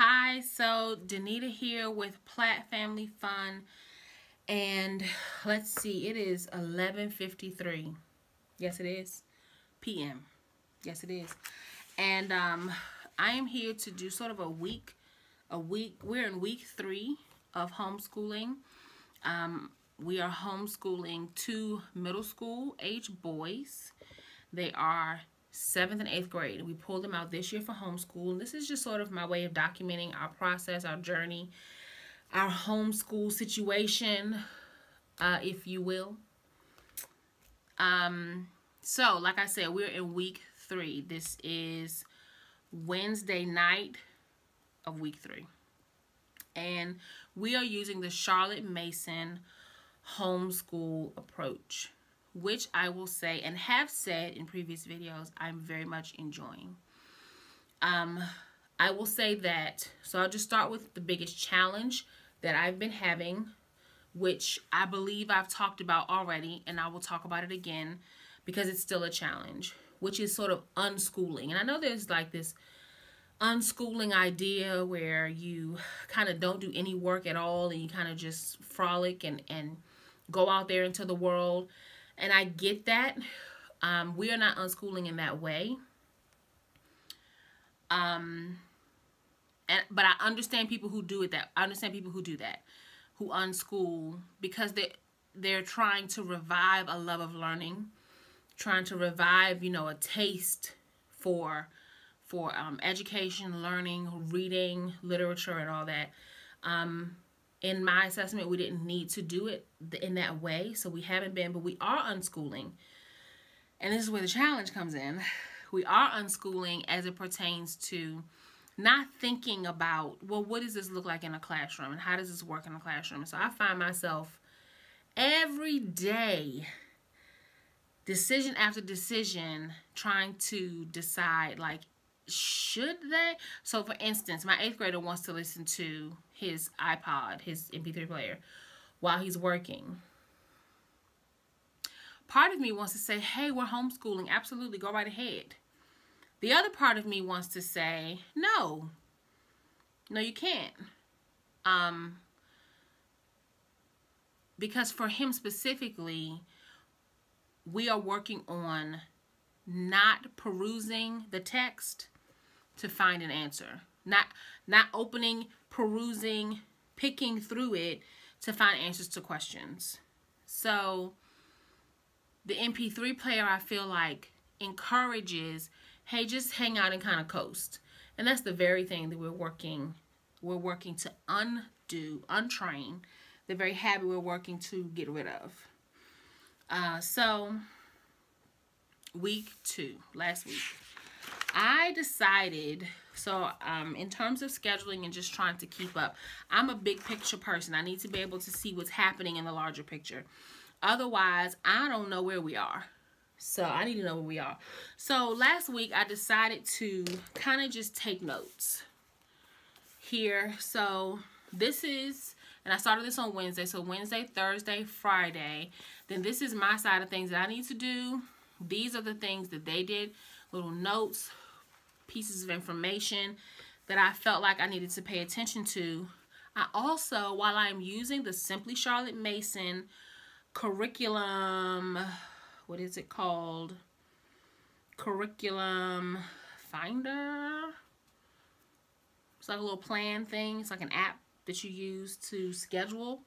Hi, so Danita here with Platt Family Fun, and let's see, it is 11:53. Yes, it is. PM. Yes, it is. And I am here to do sort of a week. We're in week 3 of homeschooling. We are homeschooling 2 middle school age boys. They are 7th and 8th grade. We pulled them out this year for homeschool. And this is just sort of my way of documenting our process, our journey, our homeschool situation, if you will. So, like I said, we're in week 3. This is Wednesday night of week 3. And we are using the Charlotte Mason homeschool approach, which I will say and have said in previous videos I'm very much enjoying. I will say that, so I'll just start with the biggest challenge that I've been having, which I believe I've talked about already, and I will talk about it again because it's still a challenge, which is sort of unschooling. And I know there's like this unschooling idea where you kind of don't do any work at all and you kind of just frolic and go out there into the world. And I get that. We are not unschooling in that way. But I understand people who do it I understand people who do that, who unschool because they're trying to revive a love of learning, trying to revive, a taste for education, learning, reading, literature, and all that. In my assessment, we didn't need to do it in that way, so we haven't been, but we are unschooling. And this is where the challenge comes in. We are unschooling as it pertains to not thinking about, well, what does this look like in a classroom, and how does this work in a classroom? So I find myself every day, decision after decision, trying to decide, like, should they? So for instance, my 8th grader wants to listen to his iPod, his MP3 player, while he's working. Part of me wants to say, hey, we're homeschooling. Absolutely, go right ahead. The other part of me wants to say, no, you can't. Because for him specifically, we are working on not perusing the text to find an answer. Not opening, perusing, picking through it to find answers to questions. So the MP3 player, I feel like, encourages, hey, just hang out and kind of coast. And that's the very thing that we're working to untrain, the very habit we're working to get rid of. So week 2, last week, I decided, so in terms of scheduling and just trying to keep up, I'm a big picture person. I need to be able to see what's happening in the larger picture. Otherwise, I don't know where we are. So I need to know where we are. So last week, I decided to kind of just take notes here. So this is, and I started this on Wednesday. So Wednesday, Thursday, Friday. Then this is my side of things that I need to do. These are the things that they did, little notes, pieces of information that I felt like I needed to pay attention to. I also, while I'm using the Simply Charlotte Mason curriculum, what is it called? Curriculum Finder. It's like a little plan thing. It's like an app that you use to schedule.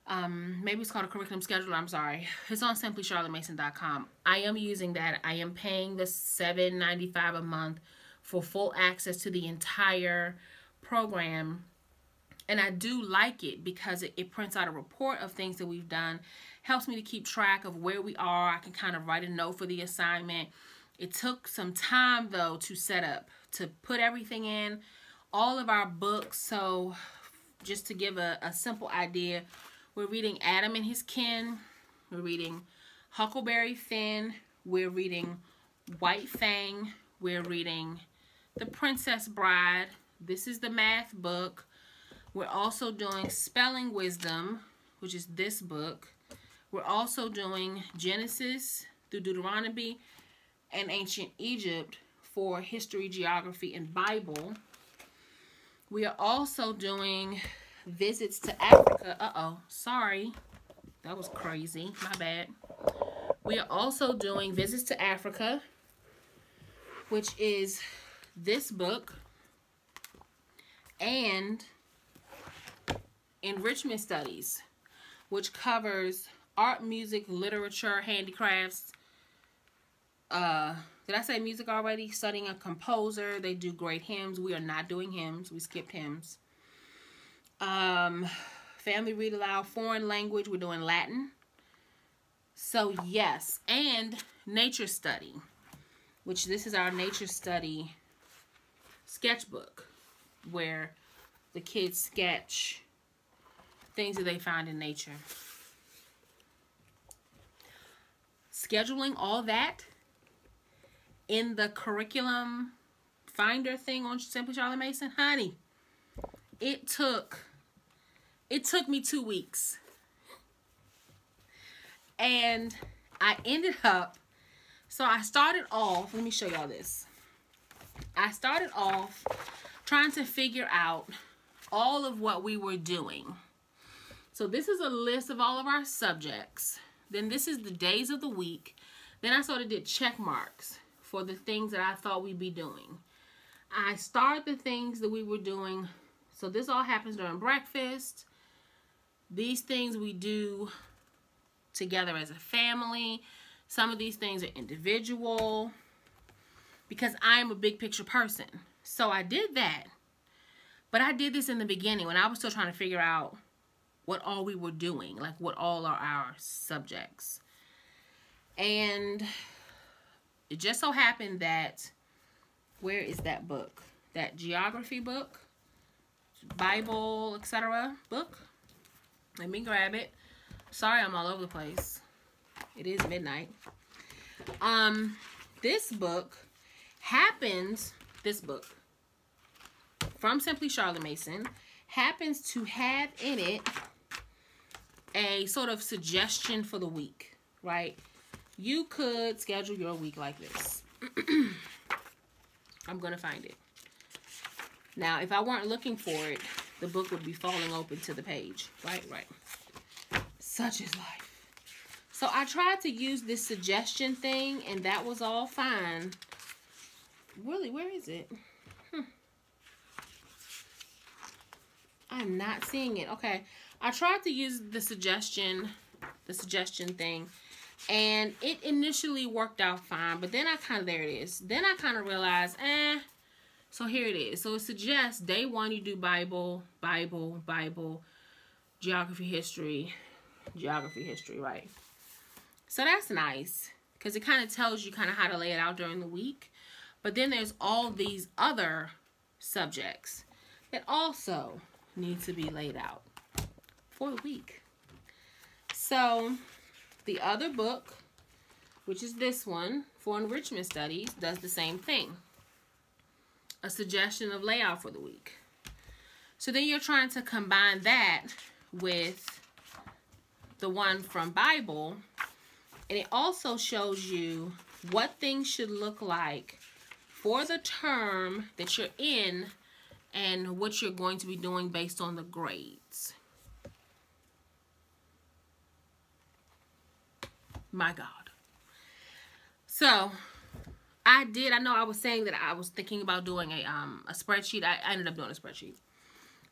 Maybe it's called a curriculum scheduler. I'm sorry. It's on simplycharlottemason.com. I am using that. I am paying the $7.95 a month for full access to the entire program. And I do like it because it prints out a report of things that we've done. Helps me to keep track of where we are. I can kind of write a note for the assignment. It took some time, though, to set up, to put everything in, all of our books. So just to give a simple idea, we're reading Adam and His Kin. We're reading Huckleberry Finn. We're reading White Fang. We're reading The Princess Bride. This is the math book. We're also doing Spelling Wisdom, which is this book. We're also doing Genesis through Deuteronomy and Ancient Egypt for history, geography, and Bible. We are also doing visits to Africa. Uh-oh, sorry. That was crazy. My bad. We are also doing visits to Africa, which is this book, and enrichment studies, which covers art, music, literature, handicrafts. Did I say music already? Studying a composer. They do great hymns. We are not doing hymns. We skipped hymns. Family read aloud, foreign language. We're doing Latin. So yes, and nature study, which this is our nature study sketchbook, where the kids sketch things that they find in nature. Scheduling all that in the curriculum finder thing on Simply Charlotte Mason, honey, it took me 2 weeks. And I ended up, so I started off, let me show y'all this. I started off trying to figure out all of what we were doing. So this is a list of all of our subjects. Then this is the days of the week. Then I sort of did check marks for the things that I thought we'd be doing. I started the things that we were doing. So this all happens during breakfast. These things we do together as a family. Some of these things are individual, because I am a big picture person. So I did that. But I did this in the beginning when I was still trying to figure out what all we were doing, like what all are our subjects. And it just so happened that, where is that book? That geography book, Bible, etc. book. Let me grab it. Sorry, I'm all over the place. It is midnight. This book from Simply Charlotte Mason happens to have in it a sort of suggestion for the week, right? You could schedule your week like this. I'm going to find it. Now, if I weren't looking for it, the book would be falling open to the page. Right. Such is life. So I tried to use this suggestion thing, and that was all fine. Really, where is it? I'm not seeing it. Okay. I tried to use the suggestion thing, and it initially worked out fine, but then there it is. Then I kind of realized, so here it is. So it suggests day 1 you do Bible, geography, history, right? So that's nice, because it kind of tells you kind of how to lay it out during the week. But then there's all these other subjects that also need to be laid out for the week. So the other book, which is this one, for enrichment studies, does the same thing. A suggestion of layout for the week. So then you're trying to combine that with the one from Bible, and it also shows you what things should look like for the term that you're in and what you're going to be doing based on the grades. My God. So I know I was saying that I was thinking about doing a spreadsheet. I ended up doing a spreadsheet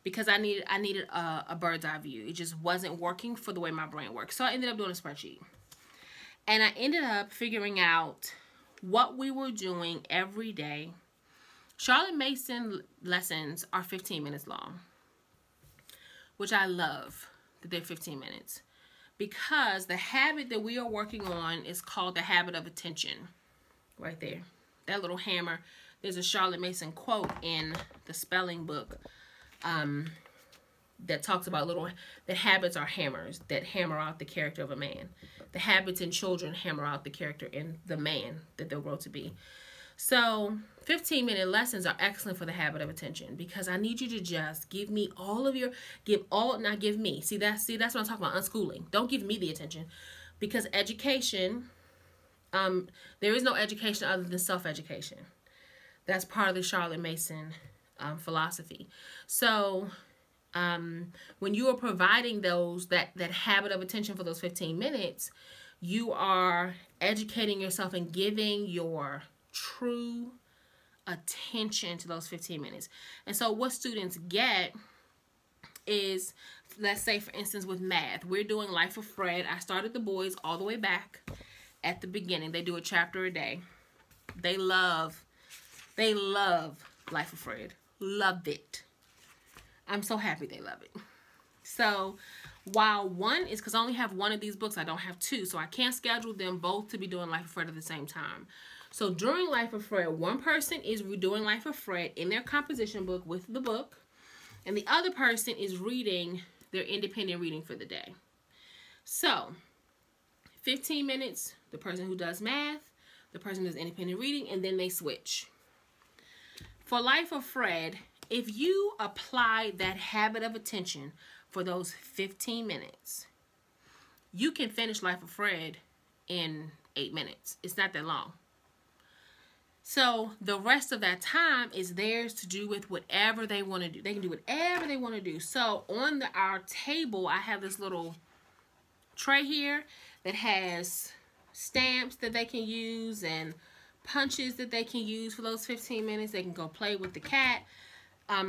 because I needed a bird's eye view. It just wasn't working for the way my brain works. So I ended up doing a spreadsheet. And I ended up figuring out what we were doing every day. Charlotte Mason lessons are 15 minutes long, which I love that they're 15 minutes, because the habit that we are working on is called the habit of attention. Right there, that little hammer. There's a Charlotte Mason quote in the spelling book that talks about that habits are hammers that hammer out the character of a man. The habits in children hammer out the character in the man that they'll grow to be. So 15-minute lessons are excellent for the habit of attention, because I need you to just give me all of your, not give me. See, that's what I'm talking about, unschooling. Don't give me the attention, because education, there is no education other than self-education. That's part of the Charlotte Mason philosophy. So when you are providing that habit of attention for those 15 minutes, you are educating yourself and giving your true attention to those 15 minutes. And so what students get is, let's say for instance with math, we're doing Life of Fred. I started the boys all the way back at the beginning. They do a chapter a day. They love Life of Fred. Loved it. I'm so happy they love it. So while one is, because I only have one of these books, I don't have two, so I can't schedule them both to be doing Life of Fred at the same time. So during Life of Fred, one person is doing Life of Fred in their composition book with the book, and the other person is reading their independent reading for the day. So 15 minutes, the person who does math, the person who does independent reading, and then they switch. For Life of Fred, if you apply that habit of attention for those 15 minutes, you can finish Life of Fred in 8 minutes. It's not that long. So the rest of that time is theirs to do with whatever they want to do. They can do whatever they want to do. So on our table, I have this little tray here that has stamps that they can use and punches that they can use for those 15 minutes. They can go play with the cat.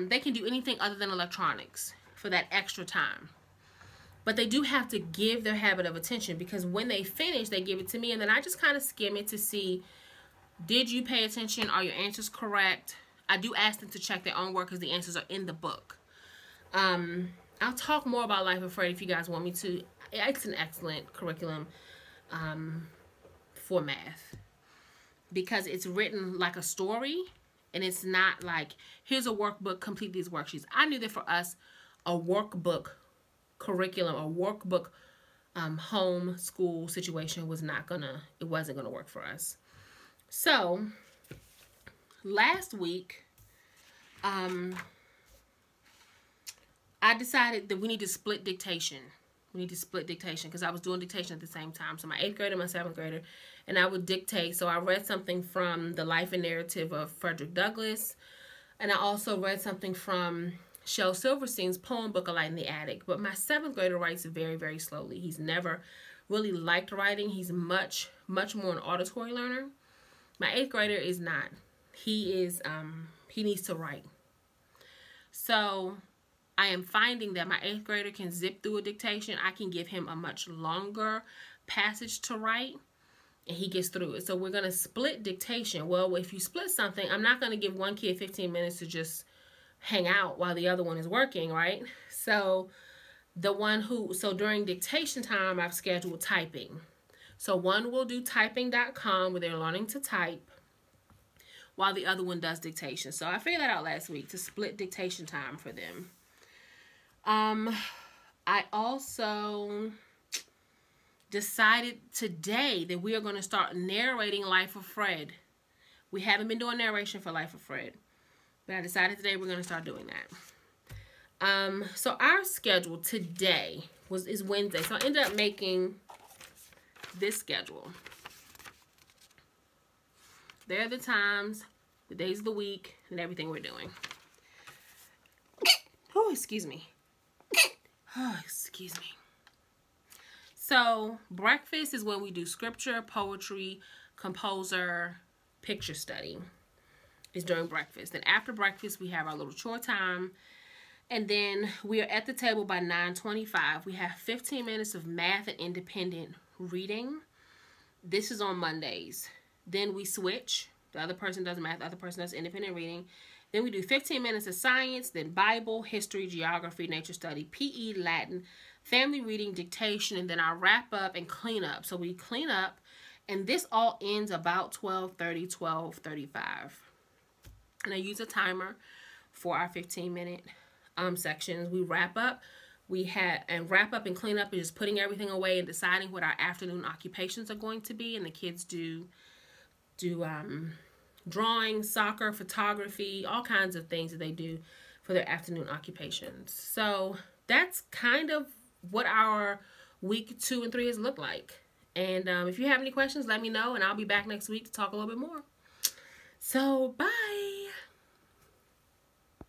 They can do anything other than electronics for that extra time. But they do have to give their habit of attention, because when they finish, they give it to me, and then I just kind of skim it to see, did you pay attention? Are your answers correct? I do ask them to check their own work because the answers are in the book. I'll talk more about Life of Fred if you guys want me to. It's an excellent curriculum for math, because it's written like a story, and it's not like, here's a workbook, complete these worksheets. I knew that for us, a workbook curriculum, a workbook home school situation wasn't gonna work for us. So last week, I decided that we need to split dictation. We need to split dictation because I was doing dictation at the same time. So my 8th grader, my 7th grader, and I would dictate. So I read something from The Life and Narrative of Frederick Douglass, and I also read something from Shel Silverstein's poem book, A Light in the Attic. But my 7th grader writes very, very slowly. He's never really liked writing. He's much more an auditory learner. My 8th grader is not. He needs to write. So I am finding that my 8th grader can zip through a dictation. I can give him a much longer passage to write, and he gets through it. So we're going to split dictation. Well, if you split something, I'm not going to give one kid 15 minutes to just hang out while the other one is working, right? So during dictation time, I've scheduled typing. So one will do typing.com where they're learning to type, while the other one does dictation. So I figured that out last week to split dictation time for them. I also decided today that we are going to start narrating Life of Fred. We haven't been doing narration for Life of Fred, but I decided today we're going to start doing that. So our schedule today is Wednesday. So I ended up making this schedule. There are the times, the days of the week, and everything we're doing. Oh, excuse me. Oh, excuse me. So breakfast is when we do scripture, poetry, composer, picture study. It's during breakfast. Then after breakfast, we have our little chore time. And then we are at the table by 9:25. We have 15 minutes of math and independent reading. This is on Mondays. Then we switch. The other person does math, the other person does independent reading. Then we do 15 minutes of science, then Bible, history, geography, nature study, PE, Latin, family reading, dictation, and then I wrap up and clean up. So we clean up, and this all ends about 12:30, 12:35. And I use a timer for our 15-minute sections. We wrap up. Wrap up and clean up is just putting everything away and deciding what our afternoon occupations are going to be. And the kids do drawing, soccer, photography, all kinds of things that they do for their afternoon occupations. So that's kind of what our week 2 and 3 has looked like. And if you have any questions, let me know, and I'll be back next week to talk a little bit more. So bye.